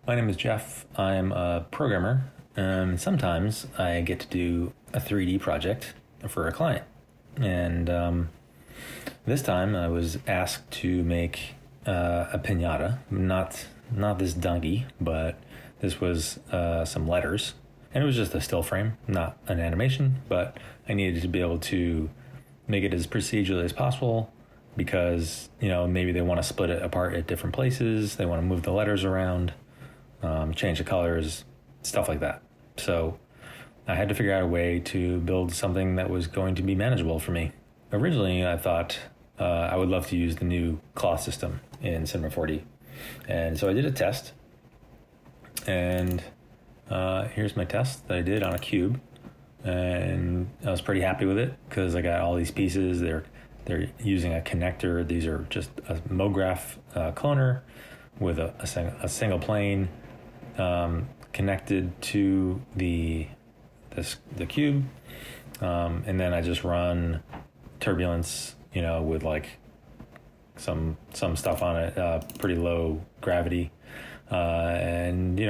My name is Jeff. I'm a programmer. Sometimes I get to do a 3D project for a client. And this time I was asked to make a piñata. Not this donkey, but this was some letters. And it was just a still frame, not an animation, but I needed to be able to make it as procedurally as possible because, maybe they want to split it apart at different places. They want to move the letters around, change the colors, stuff like that. So I had to figure out a way to build something that was going to be manageable for me. Originally, I thought I would love to use the new cloth system in Cinema 4D. And so I did a test. And here's my test that I did on a cube. And I was pretty happy with it because I got all these pieces. They're using a connector. These are just a MoGraph cloner with a single plane connected to the cube, and then I just run turbulence, with like some stuff on it, pretty low gravity, and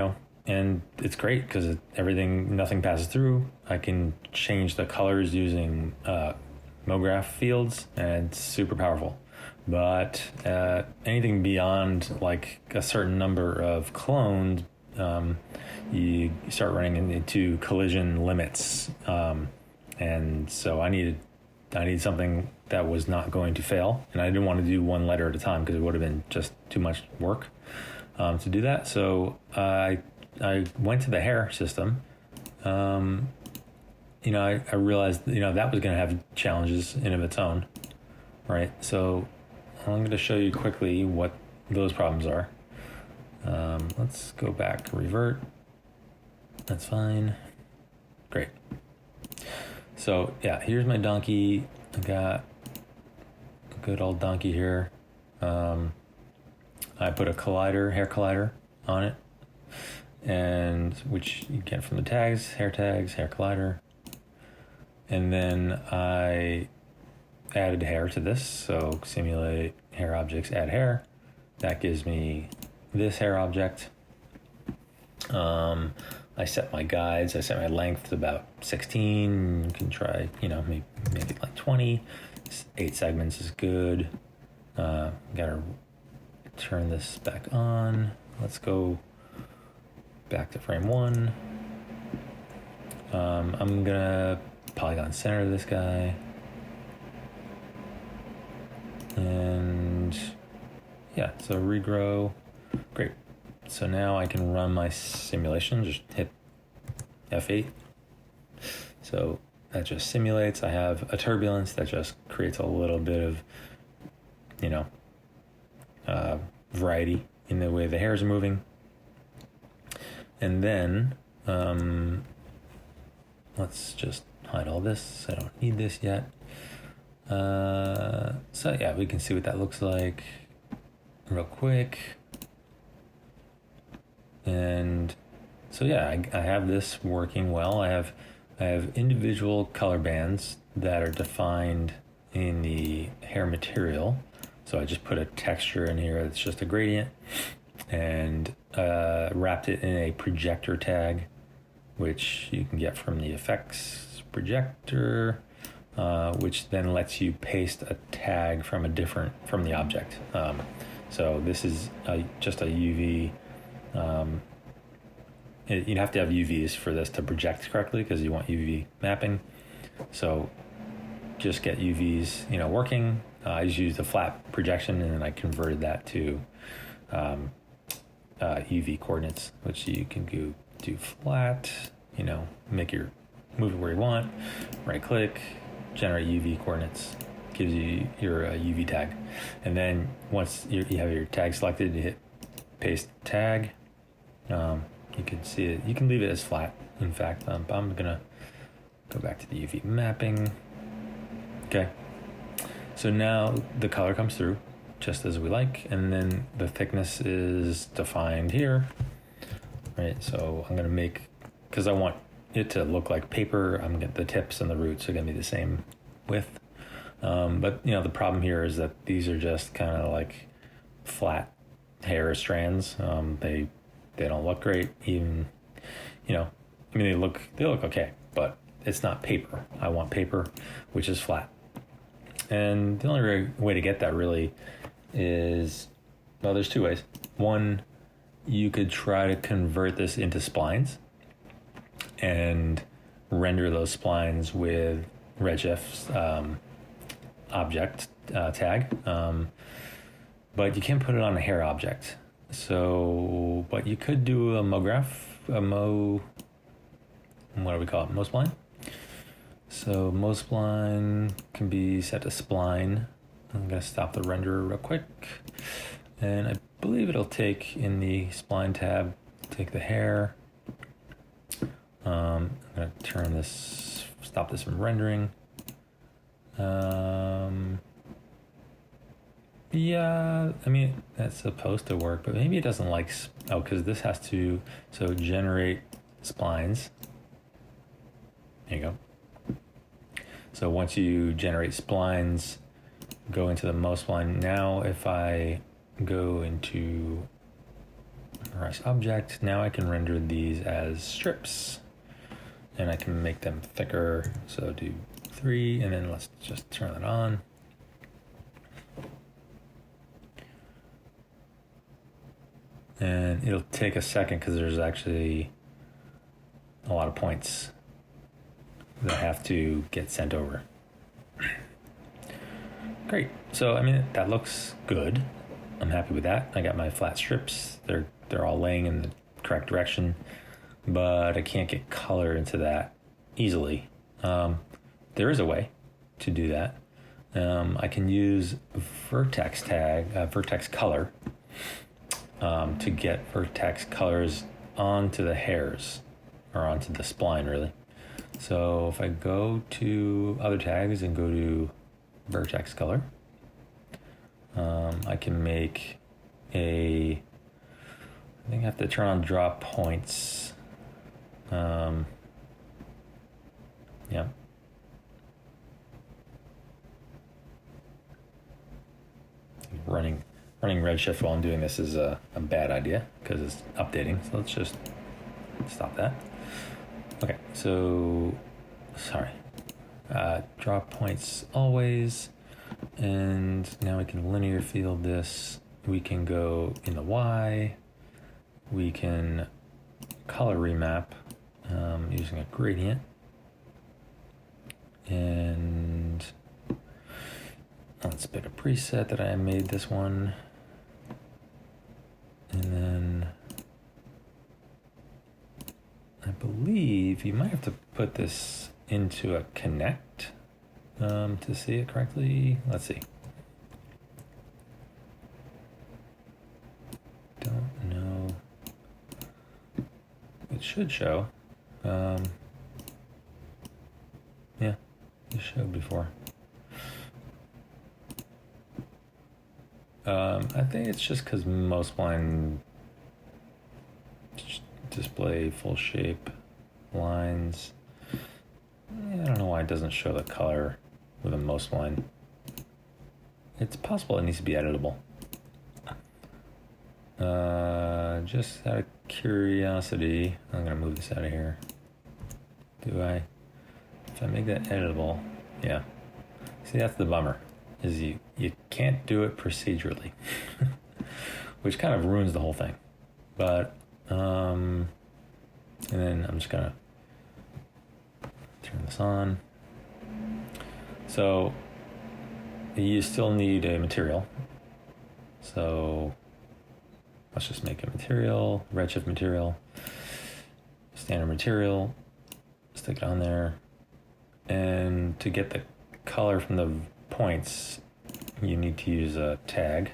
it's great because nothing passes through. I can change the colors using MoGraph fields, and it's super powerful. But anything beyond like a certain number of clones, you start running into collision limits, and so I needed something that was not going to fail, and I didn't want to do one letter at a time because it would have been just too much work to do that. So I went to the hair system. I realized that was going to have challenges in of its own, right? So I'm going to show you quickly what those problems are. Let's go back, revert. That's fine. Great. So yeah, here's my donkey. I got a good old donkey here. I put a hair collider on it, and which you get from the tags, hair collider. And then I added hair to this. So simulate hair objects, add hair. That gives me this hair object. I set my guides. I set my length to about 16. You can try, maybe make it like 20. 8 segments is good. Gotta turn this back on. Let's go back to frame 1. I'm gonna Polygon center this guy. And yeah, so regrow. Great. So now I can run my simulation, just hit F8. So that just simulates. I have a turbulence that just creates a little bit of, variety in the way the hairs are moving. And then, let's just hide all this. I don't need this yet. So yeah, we can see what that looks like real quick. And so yeah, I have this working well. I have individual color bands that are defined in the hair material. So I just put a texture in here that's just a gradient, and wrapped it in a projector tag, which you can get from the effects projector, which then lets you paste a tag from the object. So this is just a UV. You'd have to have UVs for this to project correctly because you want UV mapping. So just get UVs, working. I just used a flat projection, and then I converted that to UV coordinates, which you can do flat. Move it where you want. Right click, generate UV coordinates. Gives you your UV tag, and then once you have your tag selected, you hit paste tag. You can see it. You can leave it as flat. In fact, I'm gonna go back to the UV mapping. Okay. So now the color comes through just as we like, and then the thickness is defined here, right? So I'm gonna because I want it to look like paper, I'm gonna get the tips and the roots are gonna be the same width. But the problem here is that these are just kind of like flat hair strands. They They don't look great. Even, I mean, they look okay, but it's not paper. I want paper, which is flat. And the only way to get that really is, well, there's two ways. One, you could try to convert this into splines and render those splines with Redshift's object tag, but you can't put it on a hair object. So, but you could do a what do we call it? Mospline. So Mospline can be set to spline. I'm gonna stop the render real quick, and I believe it'll take in the spline tab, take the hair. I'm gonna stop this from rendering. Yeah, I mean, that's supposed to work, but maybe it doesn't like, because this has to, so generate splines. There you go. So once you generate splines, go into the Mospline. Now if I go into Rise Object, now I can render these as strips. And I can make them thicker, so do 3, and then let's just turn it on. And it'll take a second because there's actually a lot of points that have to get sent over. Great. So, I mean, that looks good. I'm happy with that. I got my flat strips. They're all laying in the correct direction, but I can't get color into that easily. There is a way to do that. I can use vertex color, to get vertex colors onto the hairs, or onto the spline really. So if I go to other tags and go to vertex color, I can make I think I have to turn on draw points. Yeah. Running Redshift while I'm doing this is a bad idea because it's updating. So let's just stop that. Okay, so sorry. Draw points always, and now we can linear field this. We can go in the Y. We can color remap using a gradient, and let's pick a preset that I made this one. And then I believe you might have to put this into a connect to see it correctly. Let's see. Don't know. It should show. Yeah, it showed before. I think it's just because Mospline display full shape lines. Yeah, I don't know why it doesn't show the color with a Mospline. It's possible it needs to be editable. Just out of curiosity, I'm gonna move this out of here. If I make that editable, yeah. See, that's the bummer. Is you can't do it procedurally, which kind of ruins the whole thing. But and then I'm just gonna turn this on. So you still need a material. So let's just make a material, Redshift material, standard material, stick it on there, and to get the color from the points, you need to use a tag.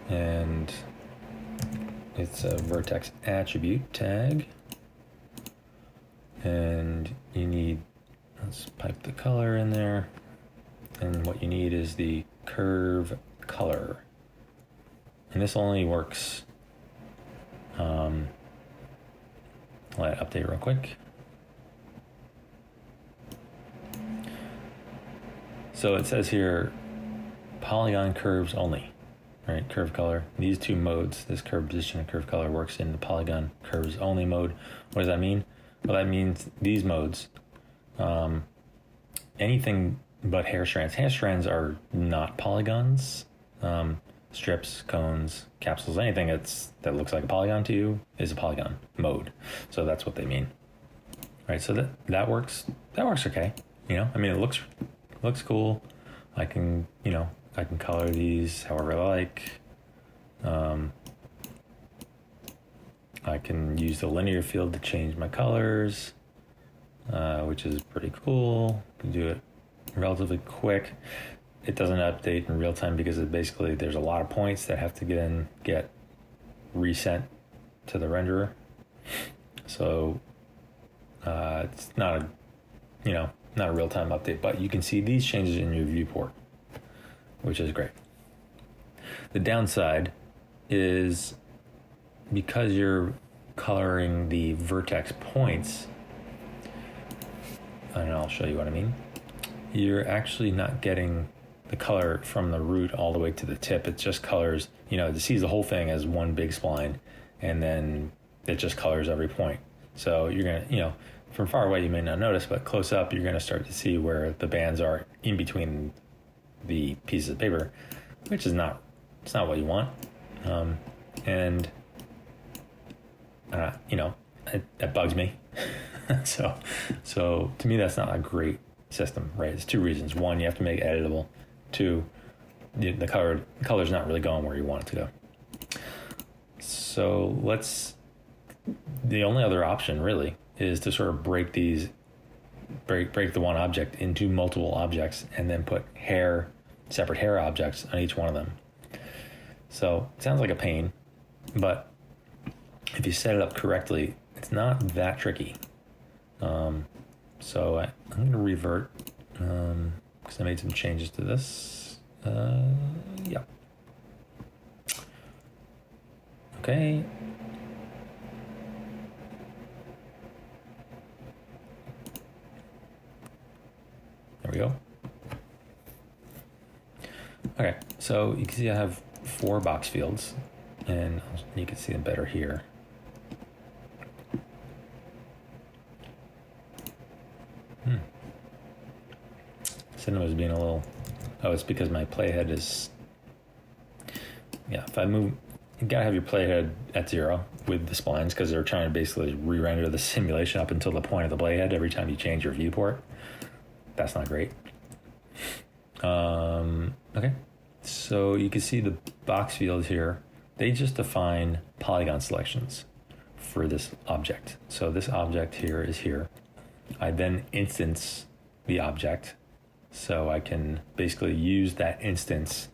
And it's a vertex attribute tag. And let's pipe the color in there. And what you need is the curve color. And this only works, let update real quick. So it says here polygon curves only, right? Curve color. These two modes, this curve position and curve color, works in the polygon curves only mode. What does that mean? Well, that means these modes, anything but hair strands. Hair strands are not polygons. Strips, cones, capsules, anything that looks like a polygon to you is a polygon mode. So that's what they mean. Right, so that works. That works okay. I mean, it looks cool. I can color these however I like. I can use the linear field to change my colors, which is pretty cool. Can do it relatively quick. It doesn't update in real time because there's a lot of points that have to get resent to the renderer. So it's not a real time update, but you can see these changes in your viewport, which is great. The downside is because you're coloring the vertex points, and I'll show you what I mean. You're actually not getting the color from the root all the way to the tip. It just colors, it sees the whole thing as one big spline, and then it just colors every point. So you're gonna, from far away you may not notice, but close up you're gonna start to see where the bands are in between the pieces of paper, which is not what you want. And it bugs me. So to me that's not a great system, right? It's two reasons. One, you have to make it editable. Two, the color's not really going where you want it to go. So the only other option really is to sort of break the one object into multiple objects and then put separate hair objects on each one of them. So it sounds like a pain, but if you set it up correctly, it's not that tricky. So I'm going to revert because I made some changes to this. Yeah. Okay. There we go. Okay, so you can see I have 4 box fields, and you can see them better here. Cinema's being a little... Oh, it's because my playhead is... Yeah, if I move... You gotta have your playhead at 0 with the splines because they're trying to basically re-render the simulation up until the point of the playhead every time you change your viewport. That's not great. Okay, so you can see the box fields here. They just define polygon selections for this object. So this object here is here. I then instance the object, so I can basically use that instance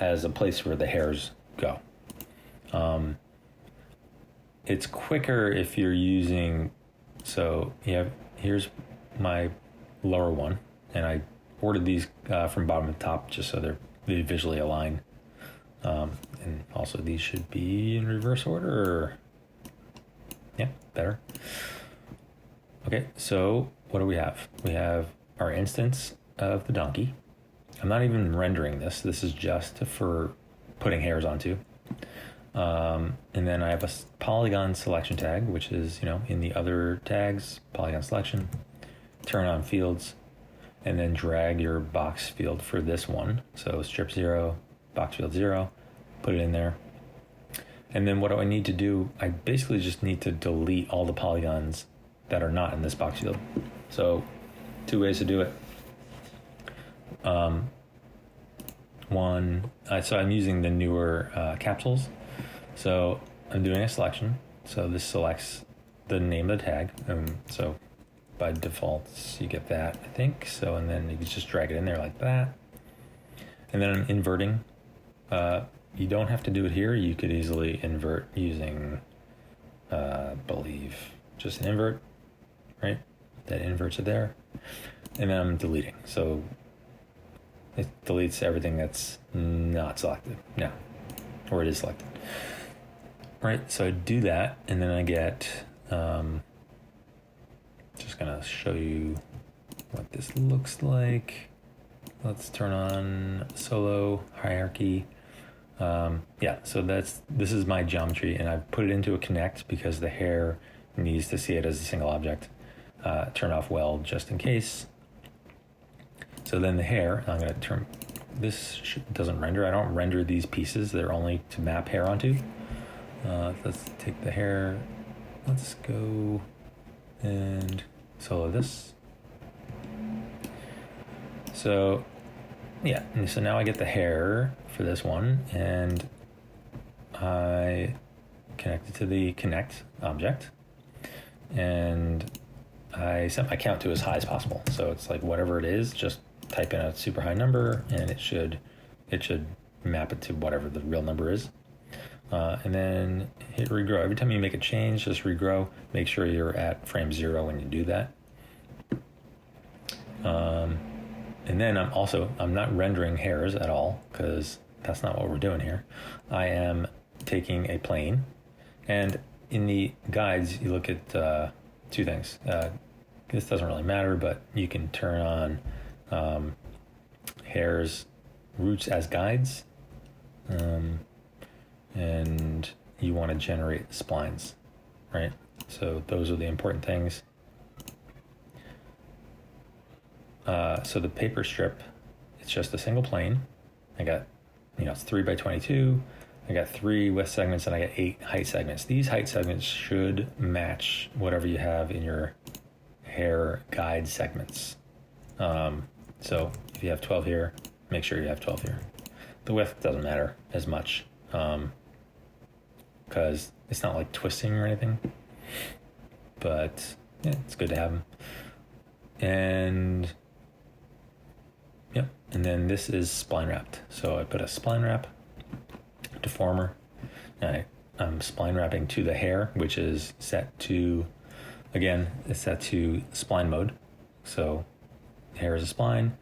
as a place where the hairs go. It's quicker if you're using, so here's my lower one, and I ordered these from bottom to top just so they visually align. And also these should be in reverse order. Yeah, better. Okay, so what do we have? We have our instance of the donkey. I'm not even rendering this. This is just for putting hairs onto. And then I have a polygon selection tag, which is, in the other tags, polygon selection, turn on fields, and then drag your box field for this one. So strip 0, box field 0, put it in there. And then what do I need to do? I basically just need to delete all the polygons that are not in this box field. So 2 ways to do it. So I'm using the newer capsules. So I'm doing a selection. So this selects the name of the tag. So by default, you get that, I think. So, and then you can just drag it in there like that. And then I'm inverting. You don't have to do it here. You could easily invert using, believe, just an invert, right? That inverts it there. And then I'm deleting. So it deletes everything that's not selected now, or it is selected. Right, so I do that, and then I get, just gonna show you what this looks like. let's turn on solo hierarchy. Yeah, so this is my geometry, and I've put it into a connect because the hair needs to see it as a single object. Turn off weld just in case. So then the hair, I'm going to turn, doesn't render. I don't render these pieces. They're only to map hair onto. Let's take the hair. Let's go and solo this. So yeah, and so now I get the hair for this one, and I connect it to the connect object, and I set my count to as high as possible. So it's like whatever it is, just type in a super high number, and it should map it to whatever the real number is. And then hit regrow. Every time you make a change, just regrow. Make sure you're at frame 0 when you do that. And then I'm not rendering hairs at all, because that's not what we're doing here. I am taking a plane, and in the guides, you look at two things. This doesn't really matter, but you can turn on hairs roots as guides, and you want to generate splines, right? So those are the important things. So the paper strip, it's just a single plane. I got, it's 3 by 22. I got 3 width segments, and I got 8 height segments. These height segments should match whatever you have in your hair guide segments. So if you have 12 here, make sure you have 12 here. The width doesn't matter as much, because it's not like twisting or anything, but yeah, it's good to have them. And yep, and then this is spline wrapped. So I put a spline wrap deformer, and I'm spline wrapping to the hair, which is set to, again, it's set to spline mode. So hair is a spline,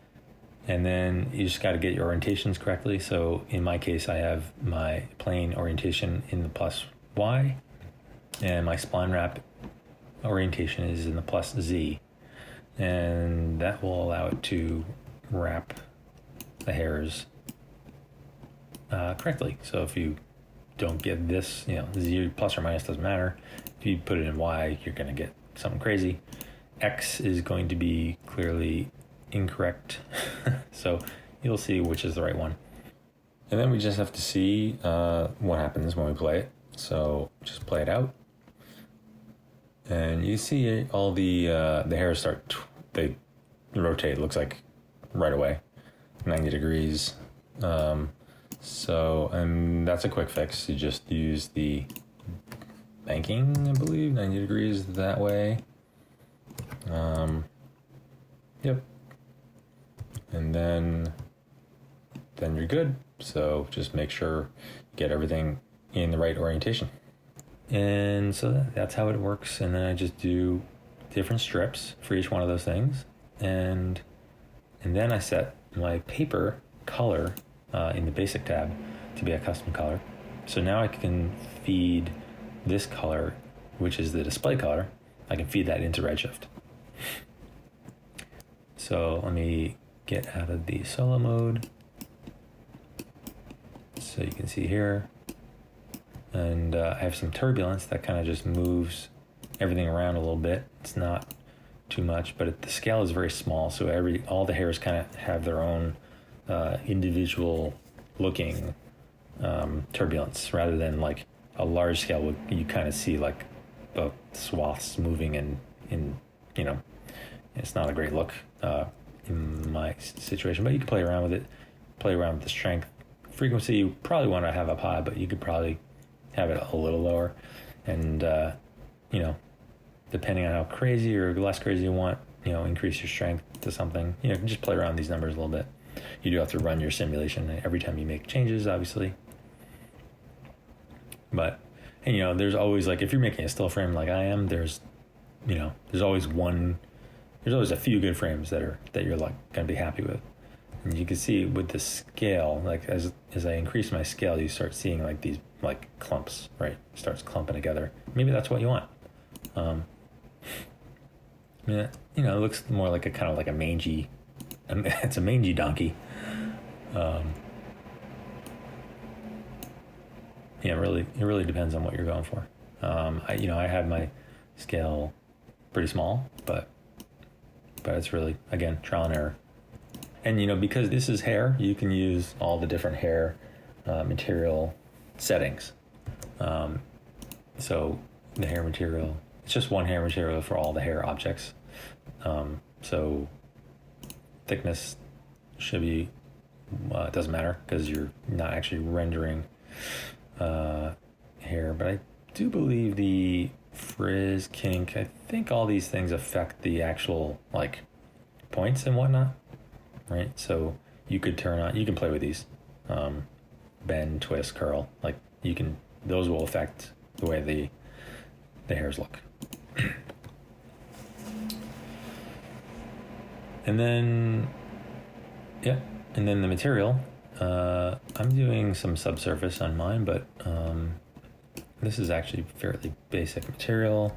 and then you just got to get your orientations correctly. So in my case, I have my plane orientation in the plus Y, and my spline wrap orientation is in the plus Z, and that will allow it to wrap the hairs correctly. So if you don't get this, Z plus or minus doesn't matter. If you put it in Y, you're going to get something crazy. X is going to be clearly incorrect. So you'll see which is the right one. And then we just have to see what happens when we play it. So just play it out. And you see all the hairs they rotate, looks like right away, 90 degrees. And that's a quick fix. You just use the banking, I believe, 90 degrees that way. Yep. And then you're good. So just make sure you get everything in the right orientation. And so that's how it works. And then I just do different strips for each one of those things. And then I set my paper color in the basic tab to be a custom color. So now I can feed this color, which is the display color. I can feed that into Redshift. So let me get out of the solo mode. So you can see here. And I have some turbulence that kind of just moves everything around a little bit. It's not too much, but the scale is very small. So all the hairs kind of have their own individual looking turbulence, rather than like a large scale. You kind of see like the swaths moving in it's not a great look in my situation, but you can play around with it, play around with the strength. Frequency, you probably want to have up high, but you could probably have it a little lower. And, depending on how crazy or less crazy you want, increase your strength to something. Just play around with these numbers a little bit. You do have to run your simulation every time you make changes, obviously. But, there's always, like, if you're making a still frame like I am, there's always a few good frames that you're like going to be happy with. And you can see with the scale, like as I increase my scale, you start seeing like these like clumps, right? It starts clumping together. Maybe that's what you want. It looks more like a kind of like a mangy it's a mangy donkey. Yeah, it really depends on what you're going for. I had my scale pretty small, but it's really, again, trial and error. And because this is hair, you can use all the different hair material settings. So the hair material, it's just one hair material for all the hair objects. So thickness should be, it doesn't matter because you're not actually rendering hair. But I do believe the frizz, kink, I think all these things affect the actual like points and whatnot, right? So you can play with these, bend, twist, curl, like those will affect the way the hairs look. And then the material, I'm doing some subsurface on mine, but this is actually fairly basic material.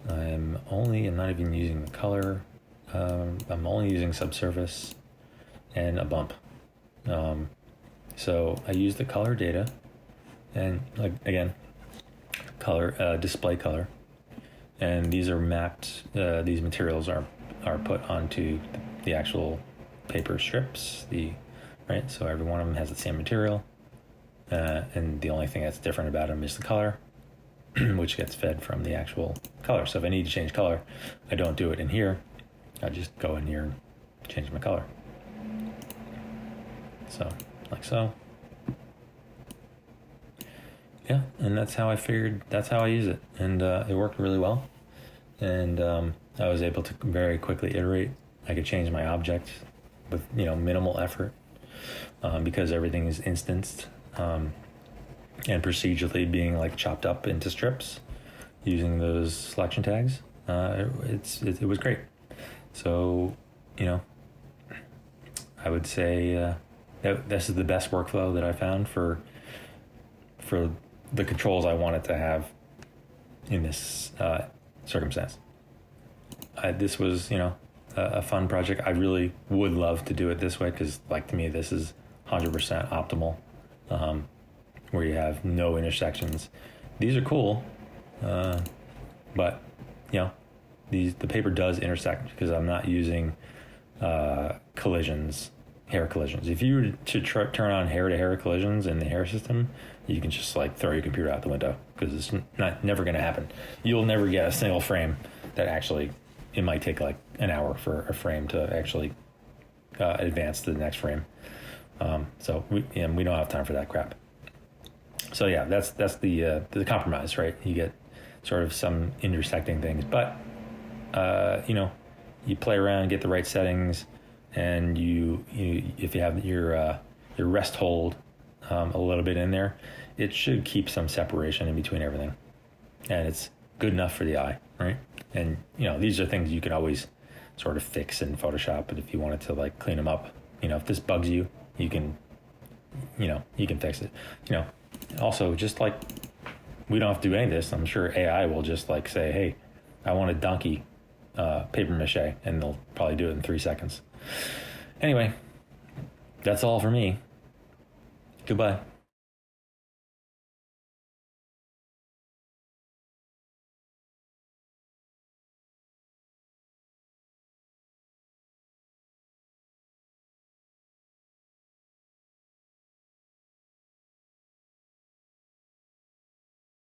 I'm not even using the color. I'm only using subsurface and a bump. So I use the color data and color, display color. And these are mapped, these materials are put onto the actual paper strips, right? So every one of them has the same material. And the only thing that's different about them is the color, which gets fed from the actual color. So if I need to change color, I don't do it in here. I just go in here and change my color. So, like so. Yeah, and that's how I use it. And it worked really well. And I was able to very quickly iterate. I could change my object with minimal effort because everything is instanced. And procedurally being like chopped up into strips using those selection tags. It was great. So, I would say that this is the best workflow that I found for the controls I wanted to have in this circumstance. This was, a fun project. I really would love to do it this way because, like, to me, this is 100% optimal. Where you have no intersections. These are cool, but the paper does intersect because I'm not using hair collisions. If you were to turn on hair-to-hair collisions in the hair system, you can just like throw your computer out the window because it's never going to happen. You'll never get a single frame that actually. It might take like an hour for a frame to actually advance to the next frame. So we don't have time for that crap. So yeah, that's the compromise, right? You get sort of some intersecting things, but you play around, get the right settings, and you if you have your rest hold a little bit in there, it should keep some separation in between everything, and it's good enough for the eye, right? And these are things you can always sort of fix in Photoshop, but if you wanted to like clean them up, if this bugs you, you can fix it. Also, just like we don't have to do any of this, I'm sure AI will just like say, hey, I want a donkey paper mache, and they'll probably do it in 3 seconds. Anyway, that's all for me. Goodbye.